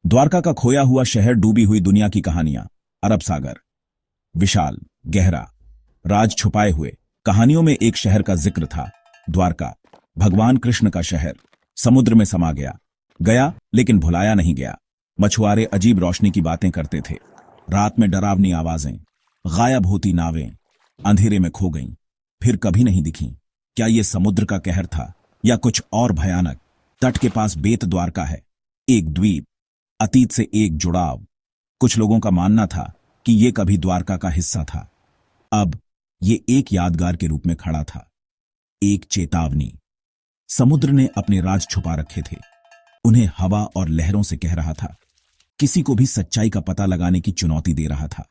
द्वारका का खोया हुआ शहर, डूबी हुई दुनिया की कहानियां। अरब सागर, विशाल, गहरा, राज छुपाए हुए। कहानियों में एक शहर का जिक्र था, द्वारका। भगवान कृष्ण का शहर। समुद्र में समा गया लेकिन भुलाया नहीं गया। मछुआरे अजीब रोशनी की बातें करते थे। रात में डरावनी आवाजें, गायब होती नावें अंधेरे में खो गईं, फिर कभी नहीं दिखीं। क्या ये समुद्र का कहर था या कुछ और भयानक? तट के पास बेत द्वारका है, एक द्वीप, अतीत से एक जुड़ाव। कुछ लोगों का मानना था कि ये कभी द्वारका का हिस्सा था। अब ये एक यादगार के रूप में खड़ा था, एक चेतावनी। समुद्र ने अपने राज छुपा रखे थे, उन्हें हवा और लहरों से कह रहा था, किसी को भी सच्चाई का पता लगाने की चुनौती दे रहा था।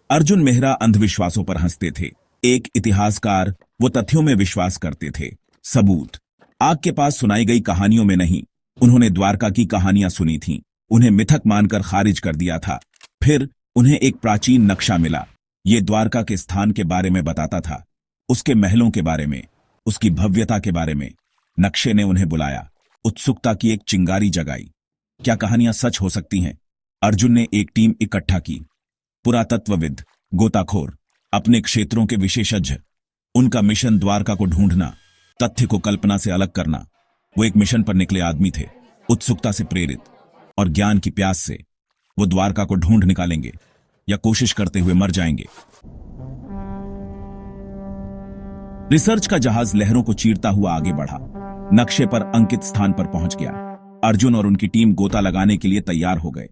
अर्जुन मेहरा अंधविश्वासों पर हंसते थे, एक इतिहासकार। वो तथ्यों में विश्वास करते थे, सबूत। आग के पास सुनाई गई कहानियों में नहीं। उन्होंने द्वारका की कहानियां सुनी थीं, उन्हें मिथक मानकर खारिज कर दिया था। फिर उन्हें एक प्राचीन नक्शा मिला। ये द्वारका के स्थान के बारे में बताता था, उसके महलों के बारे में, उसकी भव्यता के बारे में। नक्शे ने उन्हें बुलाया, उत्सुकता की एक चिंगारी जगाई। क्या कहानियां सच हो सकती हैं? अर्जुन ने एक टीम इकट्ठा की, पुरातत्वविद, गोताखोर, अपने क्षेत्रों के विशेषज्ञ। उनका मिशन द्वारका को ढूंढना, तथ्य को कल्पना से अलग करना। वो एक मिशन पर निकले आदमी थे, उत्सुकता से प्रेरित और ज्ञान की प्यास से। वो द्वारका को ढूंढ निकालेंगे या कोशिश करते हुए मर जाएंगे। रिसर्च का जहाज लहरों को चीरता हुआ आगे बढ़ा, नक्शे पर अंकित स्थान पर पहुंच गया। अर्जुन और उनकी टीम गोता लगाने के लिए तैयार हो गए।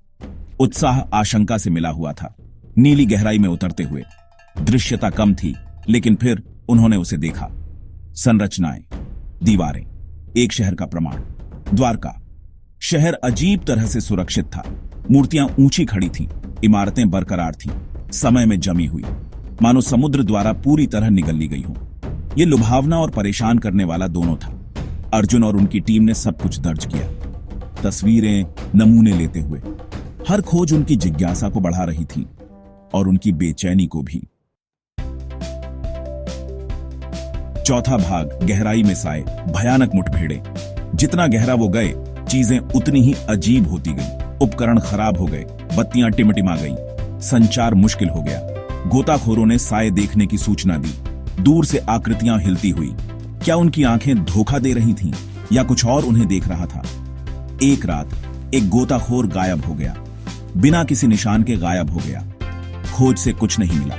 उत्साह आशंका से मिला हुआ था। नीली गहराई में उतरते हुए दृश्यता कम थी, लेकिन फिर उन्होंने उसे देखा। संरचनाएं, दीवारें, एक शहर का प्रमाण। द्वारका शहर अजीब तरह से सुरक्षित था। मूर्तियां ऊंची खड़ी थीं, इमारतें बरकरार थीं, समय में जमी हुई, मानो समुद्र द्वारा पूरी तरह निगल ली गई हो। यह लुभावना और परेशान करने वाला दोनों था। अर्जुन और उनकी टीम ने सब कुछ दर्ज किया, तस्वीरें, नमूने लेते हुए। हर खोज उनकी जिज्ञासा को बढ़ा रही थी और उनकी बेचैनी को भी। चौथा भाग, गहराई में साए, भयानक मुठभेड़ें। जितना गहरा वो गए, चीजें उतनी ही अजीब होती गईं। उपकरण खराब हो गए, बत्तियां टिमटिमा गईं, संचार मुश्किल हो गया। गोताखोरों ने साए देखने की सूचना दी, दूर से आकृतियां हिलती हुई। क्या उनकी आंखें धोखा दे रही थीं या कुछ और उन्हें देख रहा था? एक रात एक गोताखोर गायब हो गया, बिना किसी निशान के गायब हो गया। खोज से कुछ नहीं मिला,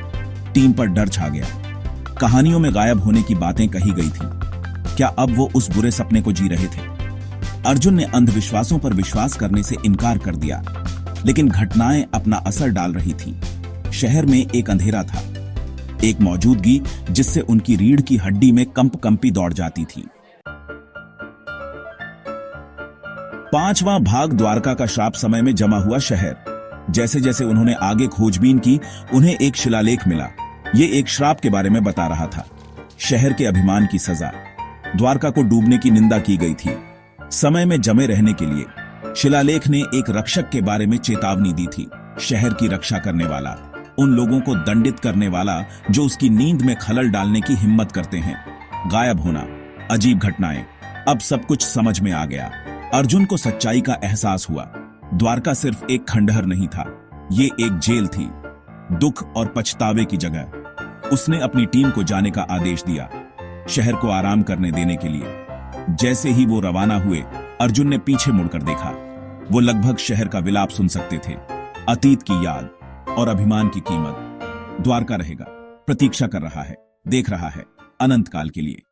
टीम पर डर छा गया। कहानियों में गायब होने की बातें कही गई थीं। क्या अब वो उस बुरे सपने को जी रहे थे? अर्जुन ने अंधविश्वासों पर विश्वास करने से इनकार कर दिया, लेकिन घटनाएं अपना असर डाल रही थीं। शहर में एक अंधेरा था, एक मौजूदगी जिससे उनकी रीढ़ की हड्डी में कंपी दौड़ जाती थी। पांचवां भाग, द्वारका का श्राप। समय में जमा हुआ शहर। जैसे जैसे उन्होंने आगे खोजबीन की, उन्हें एक शिलालेख मिला। ये एक श्राप के बारे में बता रहा था, शहर के अभिमान की सजा। द्वारका को डूबने की निंदा की गई थी, समय में जमे रहने के लिए। शिलालेख ने एक रक्षक के बारे में चेतावनी दी थी, शहर की रक्षा करने वाला, उन लोगों को दंडित करने वाला जो उसकी नींद में खलल डालने की हिम्मत करते हैं। गायब होना, अजीब घटनाएं। अब सब कुछ समझ में आ गया। अर्जुन को सच्चाई का एहसास हुआ। द्वारका सिर्फ एक खंडहर नहीं था, ये एक जेल थी, दुख और पछतावे की जगह। उसने अपनी टीम को जाने का आदेश दिया, शहर को आराम करने देने के लिए। जैसे ही वो रवाना हुए, अर्जुन ने पीछे मुड़कर देखा। वो लगभग शहर का विलाप सुन सकते थे, अतीत की याद और अभिमान की कीमत। द्वारका रहेगा, प्रतीक्षा कर रहा है, देख रहा है, अनंत काल के लिए।